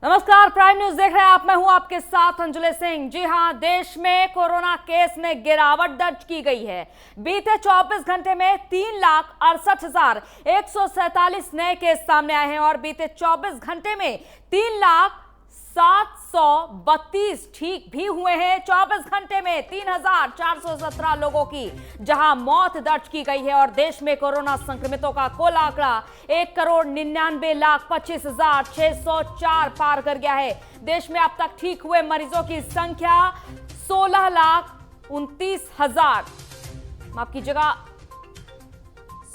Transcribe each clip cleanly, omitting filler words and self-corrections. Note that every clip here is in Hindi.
नमस्कार, प्राइम न्यूज देख रहे हैं आप। मैं हूं आपके साथ अंजुले सिंह। जी हां, देश में कोरोना केस में गिरावट दर्ज की गई है। बीते 24 घंटे में 3,68,147 नए केस सामने आए हैं और बीते 24 घंटे में 3,07,32 ठीक भी हुए हैं। 24 घंटे में 3,417 लोगों की जहां मौत दर्ज की गई है और देश में कोरोना संक्रमितों का कुल आंकड़ा 1,99,25,604 पार कर गया है। देश में अब तक ठीक हुए मरीजों की संख्या 16,29,000 माफ कीजिएगा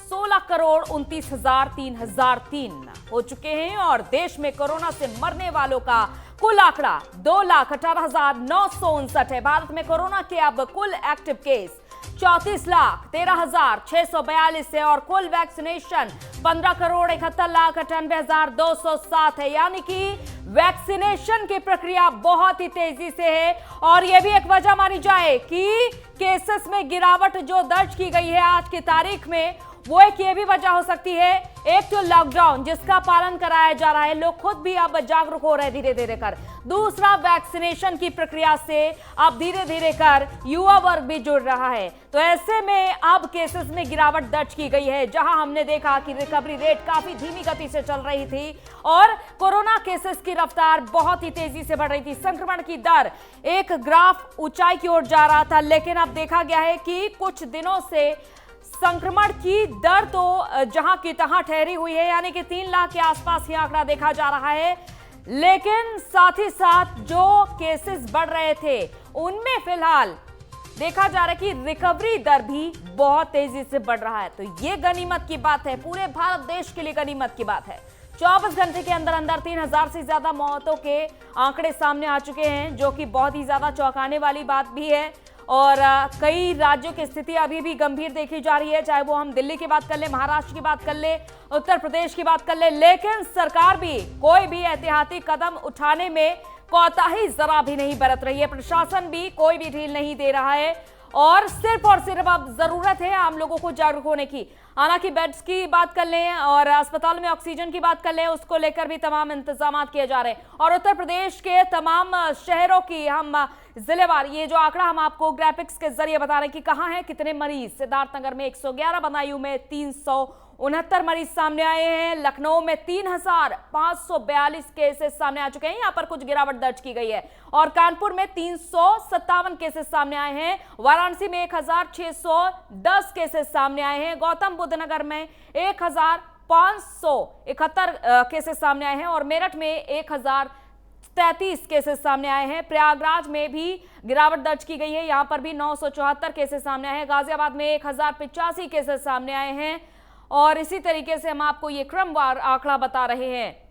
16,29,003 हो चुके हैं और देश में कोरोना से मरने वालों का कुल आंकड़ा 2,18,959 है। भारत में कोरोना के अब कुल एक्टिव केस 34,13,642 है और कुल वैक्सीनेशन 15,71,98,207 है। यानी कि वैक्सीनेशन की प्रक्रिया बहुत ही तेजी से है और यह भी एक वजह मानी जाए कि केसेस में गिरावट जो दर्ज की गई है आज की तारीख में, वो एक ये भी वजह हो सकती है। एक तो लॉकडाउन जिसका पालन कराया जा रहा है, लोग खुद भी अब जागरूक हो रहे हैं धीरे धीरे कर। दूसरा, वैक्सीनेशन की प्रक्रिया से अब धीरे धीरे कर युवा वर्ग भी जुड़ रहा है। तो ऐसे में अब केसेस में गिरावट दर्ज की गई है, जहां हमने देखा कि रिकवरी रेट काफी धीमी गति से चल रही थी और कोरोना केसेस की रफ्तार बहुत ही तेजी से बढ़ रही थी। संक्रमण की दर एक ग्राफ ऊंचाई की ओर जा रहा था, लेकिन अब देखा गया है कि कुछ दिनों से संक्रमण की दर तो जहां की तहां ठहरी हुई है, यानी कि 3 लाख के आसपास ही आंकड़ा देखा जा रहा है। लेकिन साथ ही साथ जो केसेस बढ़ रहे थे उनमें फिलहाल देखा जा रहा है कि रिकवरी दर भी बहुत तेजी से बढ़ रहा है। तो ये गनीमत की बात है, पूरे भारत देश के लिए गनीमत की बात है। 24 घंटे के अंदर अंदर 3,000 से ज्यादा मौतों के आंकड़े सामने आ चुके हैं, जो कि बहुत ही ज्यादा चौंकाने वाली बात भी है। और कई राज्यों की स्थिति अभी भी गंभीर देखी जा रही है, चाहे वो हम दिल्ली की बात कर ले, महाराष्ट्र की बात कर ले, उत्तर प्रदेश की बात कर ले। लेकिन सरकार भी कोई भी एहतियाती कदम उठाने में कोताही जरा भी नहीं बरत रही है। प्रशासन भी कोई भी ढील नहीं दे रहा है और सिर्फ अब जरूरत है आम लोगों को जागरूक होने की। हालांकि बेड्स की बात कर लें और अस्पताल में ऑक्सीजन की बात कर लें, उसको लेकर भी तमाम इंतजाम किए जा रहे हैं। और उत्तर प्रदेश के तमाम शहरों की हम जिलेवार ये जो आंकड़ा हम आपको ग्राफिक्स के जरिए बता रहे हैं कि कहां है कितने मरीज। सिद्धार्थनगर में 111, बदायूं में 369 मरीज सामने आए हैं। लखनऊ में 3,542 केसेस सामने आ चुके हैं, यहां पर कुछ गिरावट दर्ज की गई है। और कानपुर में 357 केसेस सामने आए हैं। वाराणसी में 1,610 केसेस सामने आए हैं। गौतम बुद्ध नगर में 1,571 केसेस सामने आए हैं और मेरठ में 1,033 केसेस सामने आए हैं। प्रयागराज में भी गिरावट दर्ज की गई है, यहां पर भी 974 केसेस सामने आए हैं। गाजियाबाद में 1,085 केसेस सामने आए हैं और इसी तरीके से हम आपको ये क्रमवार आंकड़ा बता रहे हैं।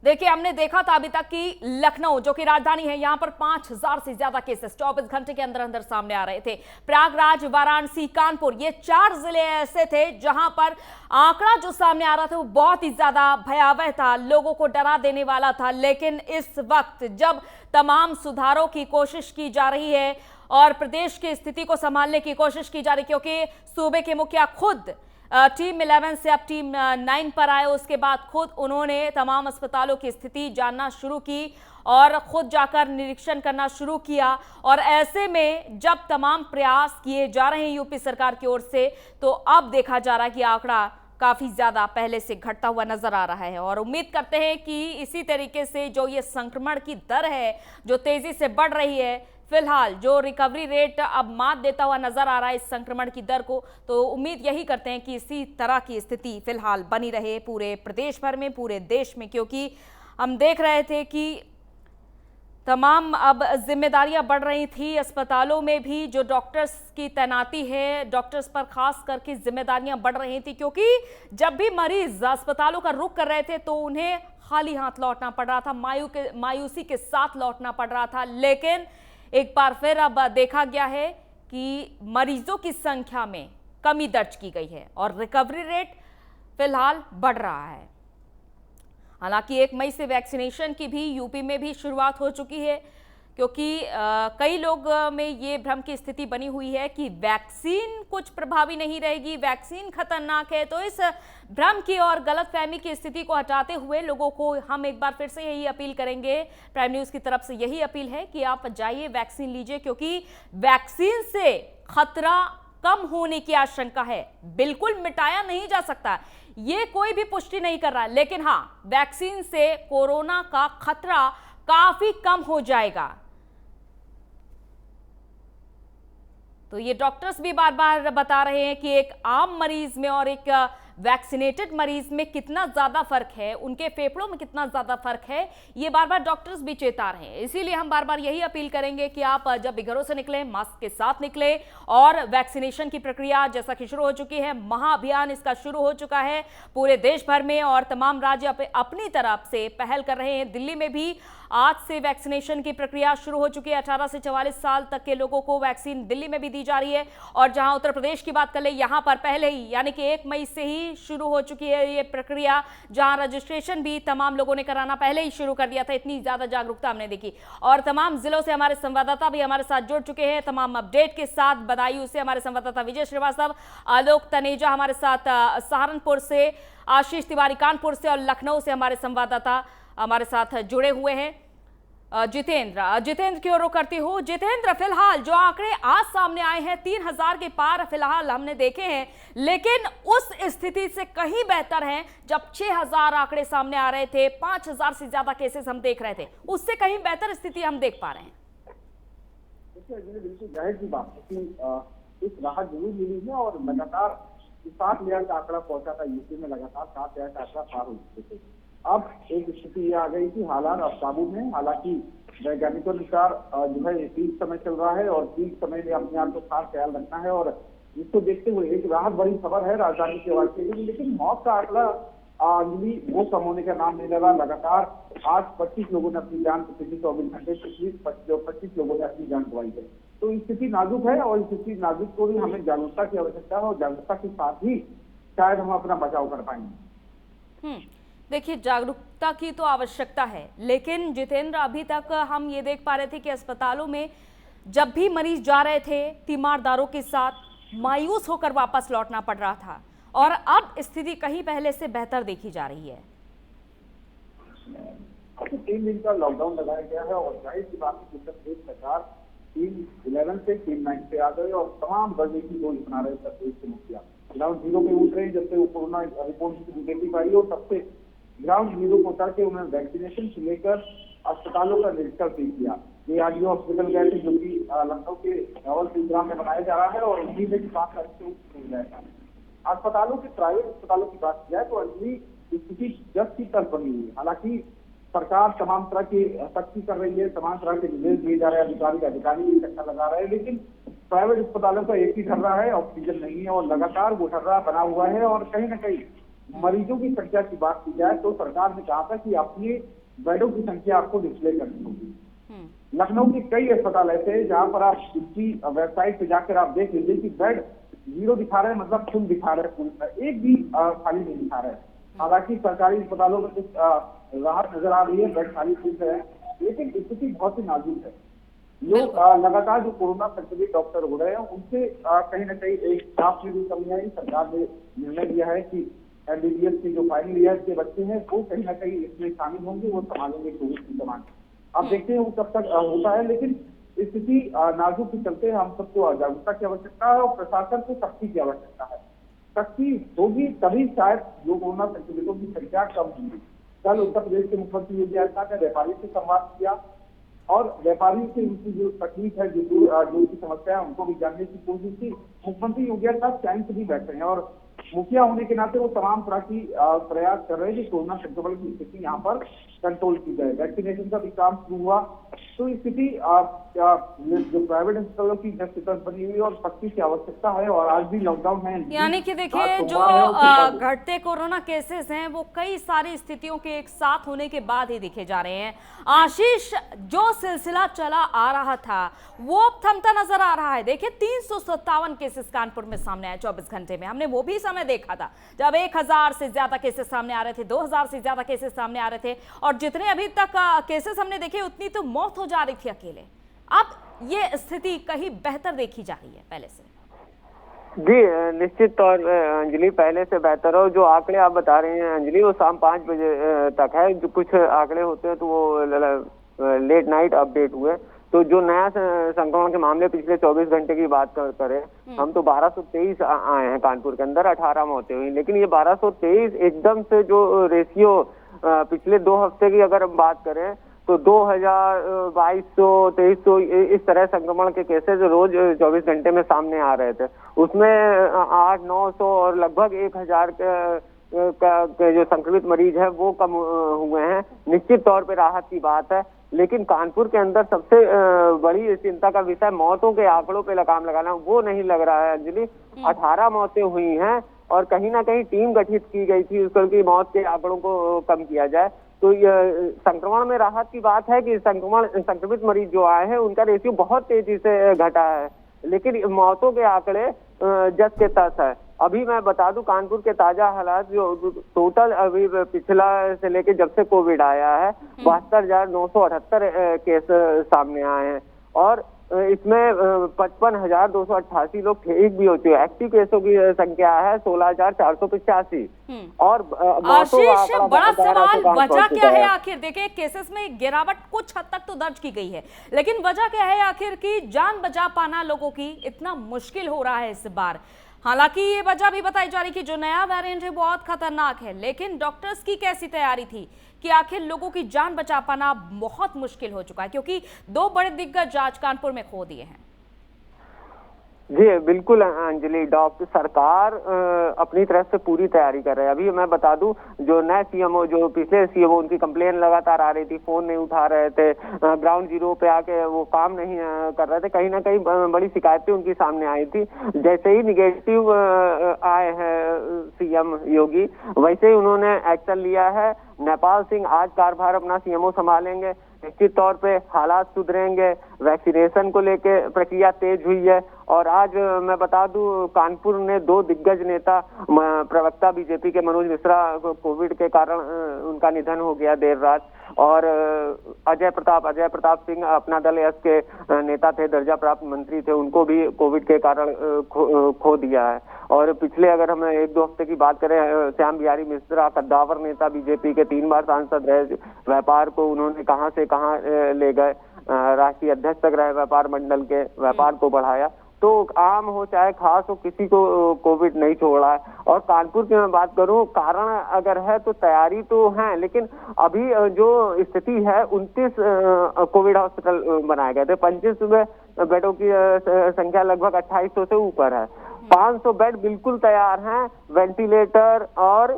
देखिए, हमने देखा था अभी तक कि लखनऊ जो कि राजधानी है, यहां पर 5,000 से ज्यादा केसेस 24 घंटे के अंदर अंदर सामने आ रहे थे। प्रयागराज, वाराणसी, कानपुर, ये 4 जिले ऐसे थे जहां पर आंकड़ा जो सामने आ रहा था वो बहुत ही ज्यादा भयावह था, लोगों को डरा देने वाला था। लेकिन इस वक्त जब तमाम सुधारों की कोशिश की जा रही है और प्रदेश की स्थिति को संभालने की कोशिश की जा रही है, क्योंकि सूबे के मुखिया खुद टीम 11 से अब टीम 9 पर आए, उसके बाद खुद उन्होंने तमाम अस्पतालों की स्थिति जानना शुरू की और खुद जाकर निरीक्षण करना शुरू किया। और ऐसे में जब तमाम प्रयास किए जा रहे हैं यूपी सरकार की ओर से, तो अब देखा जा रहा है कि आंकड़ा काफी ज्यादा पहले से घटता हुआ नजर आ रहा है। और उम्मीद करते हैं कि इसी तरीके से जो ये संक्रमण की दर है जो तेजी से बढ़ रही है, फिलहाल जो रिकवरी रेट अब मात देता हुआ नजर आ रहा है इस संक्रमण की दर को, तो उम्मीद यही करते हैं कि इसी तरह की स्थिति फिलहाल बनी रहे पूरे प्रदेश भर में, पूरे देश में। क्योंकि हम देख रहे थे कि तमाम अब जिम्मेदारियां बढ़ रही थी। अस्पतालों में भी जो डॉक्टर्स की तैनाती है, डॉक्टर्स पर खास करके जिम्मेदारियां बढ़ रही थी, क्योंकि जब भी मरीज अस्पतालों का रुख कर रहे थे तो उन्हें खाली हाथ लौटना पड़ रहा था, मायूसी के साथ लौटना पड़ रहा था। लेकिन एक बार फिर अब देखा गया है कि मरीजों की संख्या में कमी दर्ज की गई है और रिकवरी रेट फिलहाल बढ़ रहा है। हालांकि 1 मई से वैक्सीनेशन की भी यूपी में भी शुरुआत हो चुकी है। क्योंकि कई लोग में ये भ्रम की स्थिति बनी हुई है कि वैक्सीन कुछ प्रभावी नहीं रहेगी, वैक्सीन खतरनाक है। तो इस भ्रम की और गलतफहमी की स्थिति को हटाते हुए लोगों को हम एक बार फिर से यही अपील करेंगे, प्राइम न्यूज़ की तरफ से यही अपील है कि आप जाइए वैक्सीन लीजिए, क्योंकि वैक्सीन से खतरा कम होने की आशंका है। बिल्कुल मिटाया नहीं जा सकता, ये कोई भी पुष्टि नहीं कर रहा, लेकिन हाँ, वैक्सीन से कोरोना का खतरा काफी कम हो जाएगा। तो ये डॉक्टर्स भी बार बार बता रहे हैं कि एक आम मरीज में और एक वैक्सीनेटेड मरीज में कितना ज्यादा फर्क है, उनके फेफड़ों में कितना ज्यादा फर्क है, ये बार बार डॉक्टर्स भी चेता रहे हैं। इसीलिए हम बार बार यही अपील करेंगे कि आप जब भी घरों से निकलें मास्क के साथ निकलें, और वैक्सीनेशन की प्रक्रिया जैसा कि शुरू हो चुकी है, महाअभियान इसका शुरू हो चुका है पूरे देश भर में, और तमाम राज्य अपनी तरफ से पहल कर रहे हैं। दिल्ली में भी आज से वैक्सीनेशन की प्रक्रिया शुरू हो चुकी है। 18 से 44 साल तक के लोगों को वैक्सीन दिल्ली में भी दी जा रही है। और जहां उत्तर प्रदेश की बात कर ले, यहां पर पहले ही यानी कि 1 मई से ही शुरू हो चुकी है ये प्रक्रिया, जहां रजिस्ट्रेशन भी तमाम लोगों ने कराना पहले ही शुरू कर दिया था। इतनी ज्यादा जागरूकता हमने देखी, और तमाम जिलों से हमारे संवाददाता भी हमारे साथ जुड़ चुके हैं तमाम अपडेट के साथ। बदायूं से हमारे संवाददाता विजय श्रीवास्तव, आलोक तनेजा हमारे साथ सहारनपुर से, आशीष तिवारी कानपुर से, और लखनऊ से हमारे संवाददाता हमारे साथ जुड़े हुए हैं। जितेंद्र की ओर करती हूँ। जितेंद्र, फिलहाल जो आंकड़े आज सामने आए हैं 3000 के पार फिलहाल हमने देखे हैं, लेकिन उस स्थिति से कहीं बेहतर हैं जब 6000 आंकड़े सामने आ रहे थे, 5000 से ज्यादा केसेस हम देख रहे थे, उससे कहीं बेहतर स्थिति हम देख पा रहे हैं। बिल्कुल जाहिर सी बात है कि एक राहत जरूर मिली है, और लगातार 7,000 का आंकड़ा पहुंचा था यूपी में, लगातार 7,000 का आंकड़ा पार हो चुके थे। अब एक स्थिति ये आ गई कि हालात अब काबू में। हालांकि वैज्ञानिकों के अनुसार जो है पीक समय चल रहा है, और पीक समय में अपने आप को खास ख्याल रखना है, और इसको देखते हुए एक राहत बड़ी खबर है राजधानी के वासी के लिए। लेकिन मौत का आंकड़ा अंजलि वो कम होने का नाम नहीं ले रहा। लगातार आज 25 लोगों ने अपनी जान, पिछले 24 घंटे 25 लोगों ने अपनी जान गंवाई है। तो स्थिति नाजुक है, और स्थिति नाजुक को भी हमें जागरूकता की आवश्यकता है, और जागरूकता के साथ ही शायद हम अपना बचाव कर पाएंगे। देखिए, जागरूकता की तो आवश्यकता है, लेकिन जितेंद्र अभी तक हम ये देख पा रहे थे कि अस्पतालों में जब भी मरीज जा रहे थे तीमारदारों के साथ, मायूस होकर वापस लौटना पड़ रहा था, और अब स्थिति कहीं पहले से बेहतर देखी जा रही है। 3 दिन का लॉकडाउन लगाया गया है, और जाहिर सी बात है कि प्रदेश सरकार 3/11 से 3/9 पे आ गए, और तमाम रणनीति को अपना रहे प्रदेश के मुखिया। ग्राउंड जीरो पे उठ रहे हैं, जब से वो कोरोना रिपोर्ट निगेटिव आई, और सबसे ग्राउंड जीरो को उतर के उन्होंने वैक्सीनेशन से लेकर अस्पतालों का निरीक्षण किया। ये आज हॉस्पिटल गए थे, जो कि लखनऊ के रावल सिंह में बनाया जा रहा है, और उम्मीद है कि 5 तारीख से मिल जाएगा। अस्पतालों के प्राइवेट अस्पतालों की बात की जाए तो अभी स्थिति 10 की तरफ बनी हुई है। हालांकि सरकार तमाम तरह की सख्ती कर रही है, तमाम तरह के निर्देश दिए जा रहे हैं, अधिकारी भी चक्कर लगा रहे हैं, लेकिन प्राइवेट अस्पतालों का एक ही ढर्रा है, ऑक्सीजन नहीं है, और लगातार वो ढर्रा बना हुआ है। और कहीं ना कहीं मरीजों की संख्या की बात की जाए तो सरकार ने कहा था कि अपने बेडों की संख्या आपको डिस्प्ले करनी होगी। लखनऊ के कई अस्पताल ऐसे हैं जहां पर आप उनकी वेबसाइट पे जाकर आप देख लीजिए कि बेड 0 दिखा रहे हैं, मतलब फुल दिखा रहे हैं, एक भी खाली नहीं दिखा रहे हैं। हालांकि सरकारी अस्पतालों में कुछ राहत नजर आ रही है, बेड खाली फुल है, लेकिन स्थिति बहुत ही नाजुक है। लोग लगातार जो कोरोना संक्रमित डॉक्टर हो रहे हैं, उनसे कहीं ना कहीं एक स्टाफ की भी कमी है। सरकार ने निर्णय लिया है कि MBBS के जो फाइनल ईयर के बच्चे हैं वो कहीं ना कहीं इसमें शामिल होंगे, वो संभालेंगे कोविड की कमान। अब देखते हैं वो कब तक होता है, लेकिन स्थिति नाजुक के चलते हम सबको जागरूकता की आवश्यकता है, और प्रशासन को सख्ती की आवश्यकता है। सख्ती होगी तभी शायद जो कोरोना संक्रमितों की संख्या कम होगी। कल उत्तर प्रदेश के मुख्यमंत्री योगी आदित्यनाथ ने व्यापारी से संवाद किया, और व्यापारी से उनकी जो तकलीफ है, जो उनकी समस्या है, उनको भी जानने की कोशिश की। मुख्यमंत्री योगी आदित्यनाथ चैन से भी बैठे हैं, और मुखिया होने के नाते वो तमाम तरह की प्रयास कर रहे हैं कि कोरोना संक्रमण की स्थिति यहाँ पर कंट्रोल की जाए। वैक्सीनेशन का भी काम शुरू हुआ, तो स्थिति जो प्राइवेट अस्पतालों की स्थिति बनी हुई और सख्ती की आवश्यकता है, और आज भी लॉकडाउन है। यानी कि देखिए, जो घटते कोरोना केसेस हैं वो कई सारी स्थितियों के एक साथ होने के बाद ही दिखे जा रहे हैं। आशीष, जो सिलसिला चला आ रहा था वो अब थमता नजर आ रहा है। देखिए, 357 केसेस कानपुर में सामने आए 24 घंटे में। हमने वो भी समय देखा था जब 1000 से ज्यादा केसेस सामने आ रहे थे, 2000 से ज्यादा केसेस सामने आ रहे थे, और जितने अभी तक केसेस हमने देखे उतनी तो मौत हो जा रही थी अकेले। अब ये स्थिति कहीं बेहतर देखी जा रही है पहले से? जी निश्चित तौर अंजलि पहले से बेहतर हो। जो आंकड़े आप बता रहे हैं अंजलि वो शाम 5 बजे तक है। जो कुछ आंकड़े होते हैं तो वो लेट नाइट अपडेट हुए। तो जो नया संक्रमण के मामले पिछले 24 घंटे की बात करें हम तो 1223 आए हैं कानपुर के अंदर, 18 मौतें हुई। लेकिन ये 1223 एकदम से जो रेशियो पिछले 2 हफ्ते की अगर हम बात करें तो 2000, 2200, 2300 इस तरह संक्रमण के केसेस रोज 24 घंटे में सामने आ रहे थे। उसमें 800-900 और लगभग 1000 के जो संक्रमित मरीज है वो कम हुए हैं। निश्चित तौर पे राहत की बात है। लेकिन कानपुर के अंदर सबसे बड़ी चिंता का विषय मौतों के आंकड़ों पे लगाम लगाना वो नहीं लग रहा है अंजलि। 18 मौतें हुई हैं और कहीं ना कहीं टीम गठित की गई थी उसकी मौत के आंकड़ों को कम किया जाए। तो संक्रमण में राहत की बात है कि संक्रमित मरीज जो आए हैं उनका रेशियो बहुत तेजी से घटा है, लेकिन मौतों के आंकड़े जस के तस है। अभी मैं बता दूं कानपुर के ताजा हालात जो टोटल अभी पिछला से लेके जब से कोविड आया है 72,978 केस सामने आए हैं और इसमें 55,288 लोग ठीक भी हो चुके हैं। एक्टिव केसों की संख्या है 16,485 और आशीष बड़ा सवाल वजह क्या है आखिर? देखिए केसेस में गिरावट कुछ हद तक तो दर्ज की गई है, लेकिन वजह क्या है आखिर की जान बचा पाना लोगों की इतना मुश्किल हो रहा है इस बार? हालांकि ये वजह भी बताई जा रही कि जो नया वेरिएंट है बहुत खतरनाक है, लेकिन डॉक्टर्स की कैसी तैयारी थी कि आखिर लोगों की जान बचा पाना बहुत मुश्किल हो चुका है क्योंकि 2 बड़े दिग्गज आज कानपुर में खो दिए हैं। जी बिल्कुल अंजलि, डॉक्टर सरकार अपनी तरफ से पूरी तैयारी कर रहे हैं। अभी मैं बता दूं जो नए सीएमओ जो पिछले सीएमओ उनकी कंप्लेन लगातार आ रही थी, फोन नहीं उठा रहे थे, ग्राउंड जीरो पे आके वो काम नहीं कर रहे थे, कहीं ना कहीं बड़ी शिकायतें उनकी सामने आई थी। जैसे ही निगेटिव आए हैं सीएम योगी वैसे ही उन्होंने एक्शन लिया है। नेपाल सिंह आज कार्यभार अपना सीएमओ संभालेंगे। निश्चित तौर पे हालात सुधरेंगे। वैक्सीनेशन को लेके प्रक्रिया तेज हुई है और आज मैं बता दूं कानपुर ने 2 दिग्गज नेता प्रवक्ता बीजेपी के मनोज मिश्रा कोविड के कारण उनका निधन हो गया देर रात और अजय प्रताप सिंह अपना दल एस के नेता थे, दर्जा प्राप्त मंत्री थे, उनको भी कोविड के कारण खो दिया है। और पिछले अगर हम 1-2 हफ्ते की बात करें श्याम बिहारी मिश्रा कद्दावर नेता बीजेपी के 3 बार सांसद रहे, व्यापार को उन्होंने कहां से कहां ले गए, राष्ट्रीय अध्यक्ष तक रहे व्यापार मंडल के, व्यापार को बढ़ाया। तो आम हो चाहे खास हो किसी को कोविड नहीं छोड़ा है। और कानपुर की मैं बात करूं कारण अगर है तो तैयारी तो है, लेकिन अभी जो स्थिति है 29 कोविड हॉस्पिटल बनाए गए थे, 25 बेडों की संख्या लगभग 2800 से ऊपर है। 500 बेड बिल्कुल तैयार हैं, वेंटिलेटर और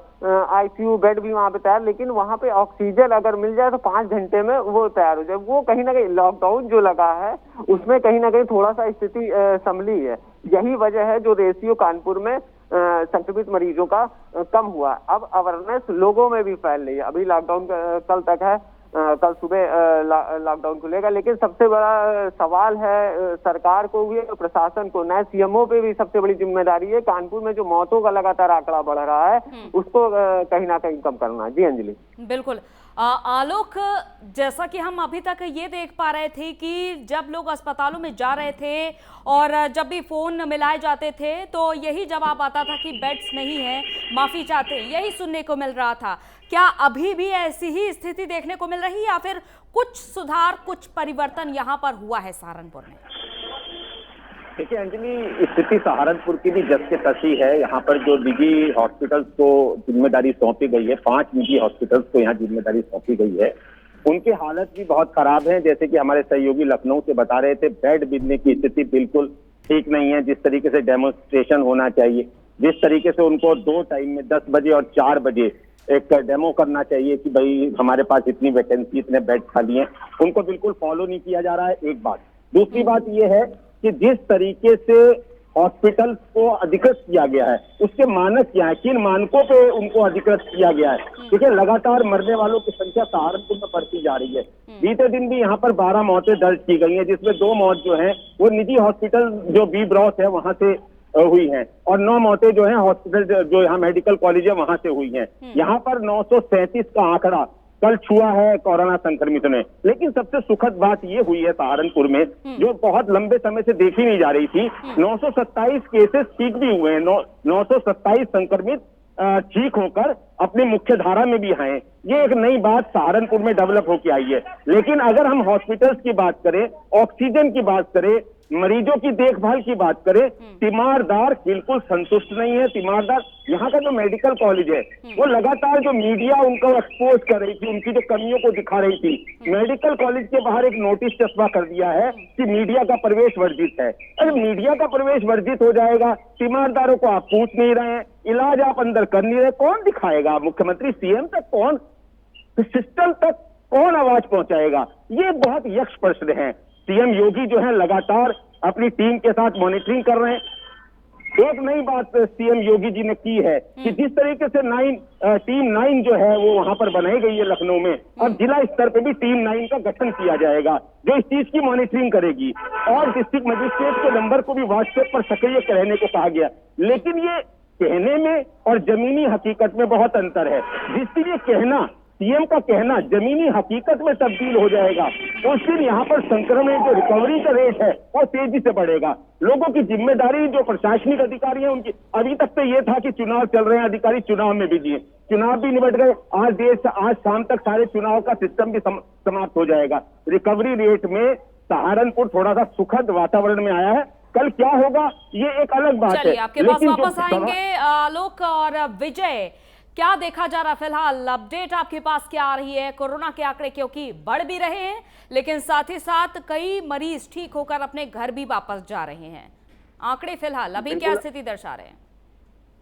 आईसीयू बेड भी वहां पे तैयार, लेकिन वहां पे ऑक्सीजन अगर मिल जाए तो 5 घंटे में वो तैयार हो जाए। वो कहीं ना कहीं लॉकडाउन जो लगा है उसमें कहीं ना कहीं थोड़ा सा स्थिति संभली है। यही वजह है जो रेशियो कानपुर में संक्रमित मरीजों का कम हुआ। अब अवेयरनेस लोगों में भी फैल रही है। अभी लॉकडाउन कल तक है, कल सुबह लॉकडाउन खुलेगा, लेकिन सबसे बड़ा सवाल है सरकार को भी प्रशासन को, नए सीएमओ पे भी सबसे बड़ी जिम्मेदारी है। कानपुर में जो मौतों का लगातार आंकड़ा बढ़ रहा है उसको कहीं ना कहीं कम करना। जी अंजलि। बिल्कुल आलोक, जैसा कि हम अभी तक ये देख पा रहे थे कि जब लोग अस्पतालों में जा रहे थे और जब भी फोन मिलाए जाते थे तो यही जवाब आता था कि बेड्स नहीं है, माफी चाहते, यही सुनने को मिल रहा था। क्या अभी भी ऐसी ही स्थिति देखने को मिल रही है या फिर कुछ सुधार, कुछ परिवर्तन यहाँ पर हुआ है सहारनपुर में? देखिए अंजलि, स्थिति सहारनपुर की भी जस के तस ही है। यहाँ पर जो निजी हॉस्पिटल्स को जिम्मेदारी सौंपी गई है, 5 निजी हॉस्पिटल्स को यहाँ जिम्मेदारी सौंपी गई है, उनकी हालत भी बहुत खराब है। जैसे कि हमारे सहयोगी लखनऊ से बता रहे थे, बेड मिलने की स्थिति बिल्कुल ठीक नहीं है। जिस तरीके से डेमोन्स्ट्रेशन होना चाहिए, जिस तरीके से उनको 2 टाइम में 10 बजे और 4 बजे एक डेमो करना चाहिए कि भाई हमारे पास इतनी वैकेंसी, इतने बेड खाली हैं, उनको बिल्कुल फॉलो नहीं किया जा रहा है। एक बात। दूसरी बात यह है कि जिस तरीके से हॉस्पिटल को अधिकृत किया गया है उसके मानक क्या है, किन मानकों पे उनको अधिकृत किया गया है। देखिए लगातार मरने वालों की संख्या सहारनपुर में बढ़ती जा रही है। बीते दिन भी यहाँ पर 12 मौतें दर्ज की गई हैं, जिसमें 2 मौत जो है वो निजी हॉस्पिटल जो बी ब्रॉस है वहां से हुई हैं और 9 मौतें जो है हॉस्पिटल जो यहाँ मेडिकल कॉलेज है वहां से हुई हैं। यहाँ पर 937 का आंकड़ा कल छुआ है कोरोना संक्रमितों ने। लेकिन सबसे सुखद बात ये हुई है सहारनपुर में, जो बहुत लंबे समय से देखी नहीं जा रही थी, 927 केसेस ठीक भी हुए हैं। 927 संक्रमित ठीक होकर अपनी मुख्य धारा में भी आए। ये एक नई बात सहारनपुर में डेवलप होकर आई है। लेकिन अगर हम हॉस्पिटल्स की बात करें, ऑक्सीजन की बात करें, मरीजों की देखभाल की बात करें, तीमारदार बिल्कुल संतुष्ट नहीं है। तीमारदार यहाँ का जो मेडिकल कॉलेज है वो लगातार जो मीडिया उनको एक्सपोज कर रही थी, उनकी जो कमियों को दिखा रही थी, मेडिकल कॉलेज के बाहर एक नोटिस चस्पा कर दिया है कि मीडिया का प्रवेश वर्जित है। अरे मीडिया का प्रवेश वर्जित हो जाएगा, तीमारदारों को आप पूछ नहीं रहे हैं, इलाज आप अंदर कर नहीं रहे, कौन दिखाएगा? मुख्यमंत्री सीएम तक कौन, सिस्टम तक कौन आवाज पहुंचाएगा? ये बहुत यक्ष प्रश्न है। सीएम योगी जो है लगातार अपनी टीम के साथ मॉनिटरिंग कर रहे हैं। एक नई बात सीएम योगी जी ने की है कि जिस तरीके से टीम 9 जो है वो वहां पर बनाई गई है लखनऊ में, अब जिला स्तर पे भी टीम 9 का गठन किया जाएगा जो इस चीज की मॉनिटरिंग करेगी। और डिस्ट्रिक्ट मजिस्ट्रेट के नंबर को भी व्हाट्सएप पर सक्रिय रहने को कहा गया। लेकिन ये कहने में और जमीनी हकीकत में बहुत अंतर है। जिस दिन ये कहना, सीएम का कहना जमीनी हकीकत में तब्दील हो जाएगा, उस दिन यहाँ पर संक्रमण जो रिकवरी का रेट है वो तेजी से बढ़ेगा। लोगों की जिम्मेदारी, जो प्रशासनिक अधिकारी हैं उनकी, अभी तक तो ये था कि चुनाव चल रहे हैं, अधिकारी चुनाव में बिजी हैं, चुनाव भी निपट गए। आज शाम तक सारे चुनाव का सिस्टम भी समाप्त हो जाएगा। रिकवरी रेट में सहारनपुर थोड़ा सा सुखद वातावरण में आया है। कल क्या होगा ये एक अलग बात है। चलिए आपके पास वापस आएंगे आलोक और विजय। क्या देखा जा रहा फिलहाल, अपडेट आपके पास क्या आ रही है? कोरोना के आंकड़े क्योंकि बढ़ भी रहे हैं, लेकिन साथ ही साथ कई मरीज ठीक होकर अपने घर भी वापस जा रहे हैं। आंकड़े फिलहाल अभी क्या स्थिति दर्शा रहे हैं?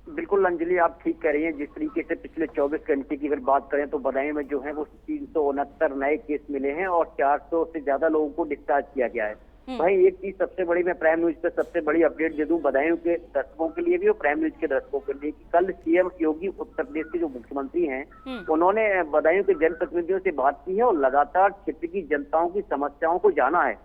बिल्कुल अंजलि, आप ठीक कह रही हैं। जिस तरीके से पिछले 24 घंटे की अगर बात करें तो बदायूं में जो है वो 369 नए केस मिले हैं और 400 से ज्यादा लोगों को डिस्चार्ज किया गया है। भाई एक चीज सबसे बड़ी, मैं प्राइम न्यूज पे सबसे बड़ी अपडेट दे दूं बदायूं के दर्शकों के लिए भी और प्राइम न्यूज के दर्शकों के लिए, कि कल सीएम योगी उत्तर प्रदेश के जो मुख्यमंत्री हैं उन्होंने बदायूं के जनप्रतिनिधियों से बात की है और लगातार क्षेत्र की जनताओं की समस्याओं को जाना है।